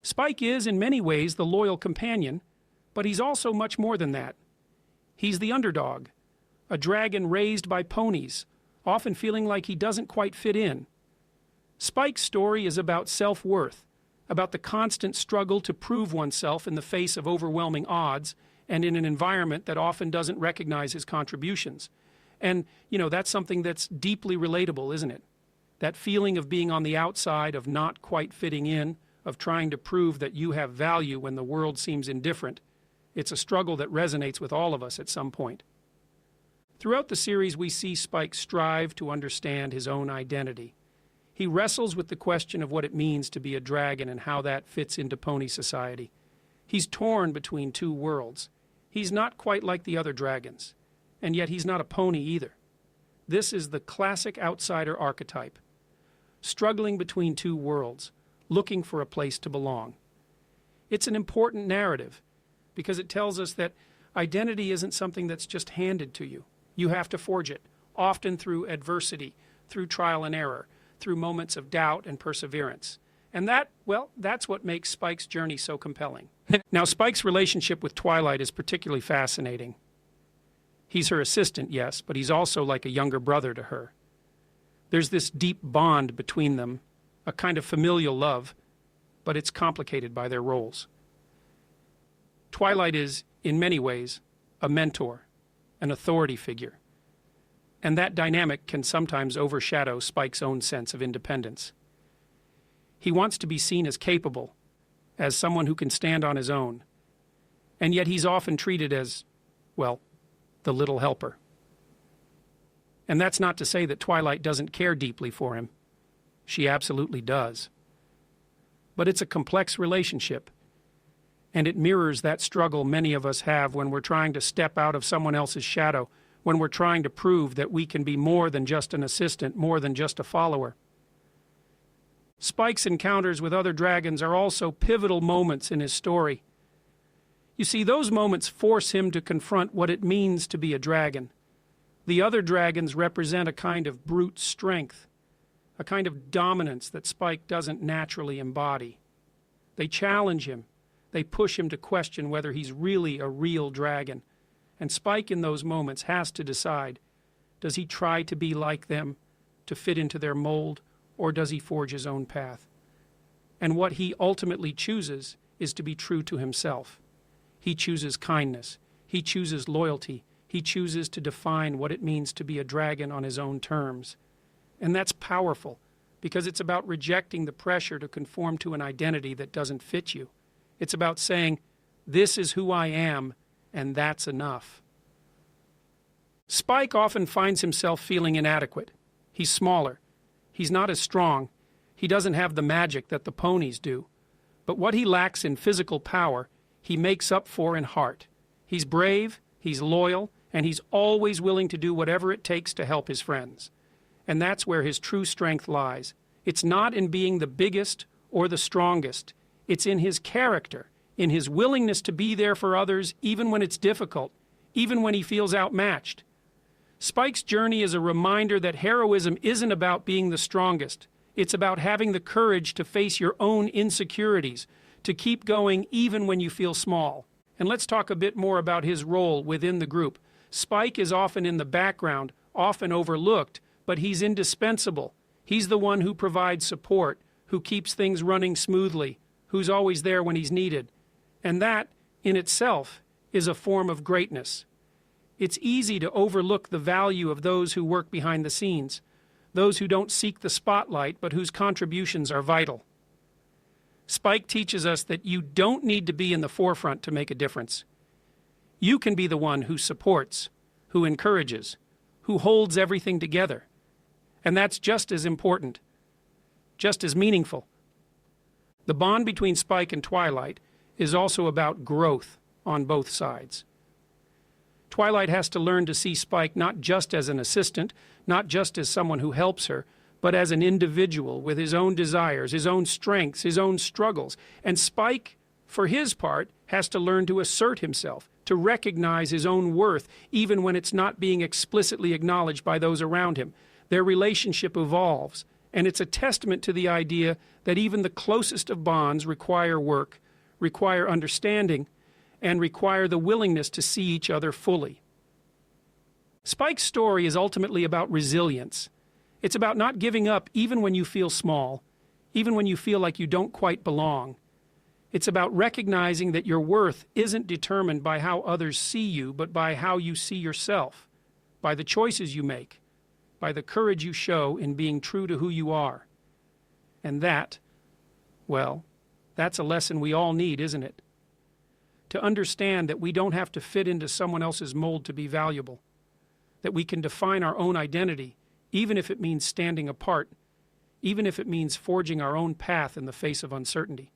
Spike is, in many ways, the loyal companion, but he's also much more than that. He's the underdog, a dragon raised by ponies, often feeling like he doesn't quite fit in. Spike's story is about self-worth, about the constant struggle to prove oneself in the face of overwhelming odds and in an environment that often doesn't recognize his contributions. And, that's something that's deeply relatable, isn't it? That feeling of being on the outside, of not quite fitting in, of trying to prove that you have value when the world seems indifferent. It's a struggle that resonates with all of us at some point. Throughout the series, we see Spike strive to understand his own identity. He wrestles with the question of what it means to be a dragon and how that fits into pony society. He's torn between two worlds. He's not quite like the other dragons, and yet he's not a pony either. This is the classic outsider archetype, struggling between two worlds, looking for a place to belong. It's an important narrative because it tells us that identity isn't something that's just handed to you. You have to forge it, often through adversity, through trial and error, through moments of doubt and perseverance. And that's what makes Spike's journey so compelling. Now, Spike's relationship with Twilight is particularly fascinating. He's her assistant, yes, but he's also like a younger brother to her. There's this deep bond between them, a kind of familial love, but it's complicated by their roles. Twilight is, in many ways, a mentor, an authority figure, and that dynamic can sometimes overshadow Spike's own sense of independence. He wants to be seen as capable, as someone who can stand on his own, and yet he's often treated as, the little helper. And that's not to say that Twilight doesn't care deeply for him. She absolutely does. But it's a complex relationship, and it mirrors that struggle many of us have when we're trying to step out of someone else's shadow, when we're trying to prove that we can be more than just an assistant, more than just a follower. Spike's encounters with other dragons are also pivotal moments in his story. You see, those moments force him to confront what it means to be a dragon. The other dragons represent a kind of brute strength, a kind of dominance that Spike doesn't naturally embody. They challenge him. They push him to question whether he's really a real dragon. And Spike in those moments has to decide, does he try to be like them, to fit into their mold, or does he forge his own path? And what he ultimately chooses is to be true to himself. He chooses kindness. He chooses loyalty. He chooses to define what it means to be a dragon on his own terms. And that's powerful, because it's about rejecting the pressure to conform to an identity that doesn't fit you. It's about saying, this is who I am, and that's enough. Spike often finds himself feeling inadequate. He's smaller. He's not as strong. He doesn't have the magic that the ponies do. But what he lacks in physical power, he makes up for in heart. He's brave, he's loyal, and he's always willing to do whatever it takes to help his friends. And that's where his true strength lies. It's not in being the biggest or the strongest. It's in his character, in his willingness to be there for others even when it's difficult, even when he feels outmatched. Spike's journey is a reminder that heroism isn't about being the strongest. It's about having the courage to face your own insecurities, to keep going even when you feel small. And let's talk a bit more about his role within the group. Spike is often in the background, often overlooked, but he's indispensable. He's the one who provides support, who keeps things running smoothly, who's always there when he's needed. And that, in itself, is a form of greatness. It's easy to overlook the value of those who work behind the scenes, those who don't seek the spotlight but whose contributions are vital. Spike teaches us that you don't need to be in the forefront to make a difference. You can be the one who supports, who encourages, who holds everything together. And that's just as important, just as meaningful. The bond between Spike and Twilight is also about growth on both sides. Twilight has to learn to see Spike not just as an assistant, not just as someone who helps her, but as an individual with his own desires, his own strengths, his own struggles. And Spike, for his part, has to learn to assert himself, to recognize his own worth, even when it's not being explicitly acknowledged by those around him. Their relationship evolves, And it's a testament to the idea that even the closest of bonds require work, require understanding, and require the willingness to see each other fully. Spike's story is ultimately about resilience. It's about not giving up even when you feel small, even when you feel like you don't quite belong. It's about recognizing that your worth isn't determined by how others see you, but by how you see yourself, by the choices you make, by the courage you show in being true to who you are. And that, well, that's a lesson we all need, isn't it? To understand that we don't have to fit into someone else's mold to be valuable, that we can define our own identity, even if it means standing apart, even if it means forging our own path in the face of uncertainty.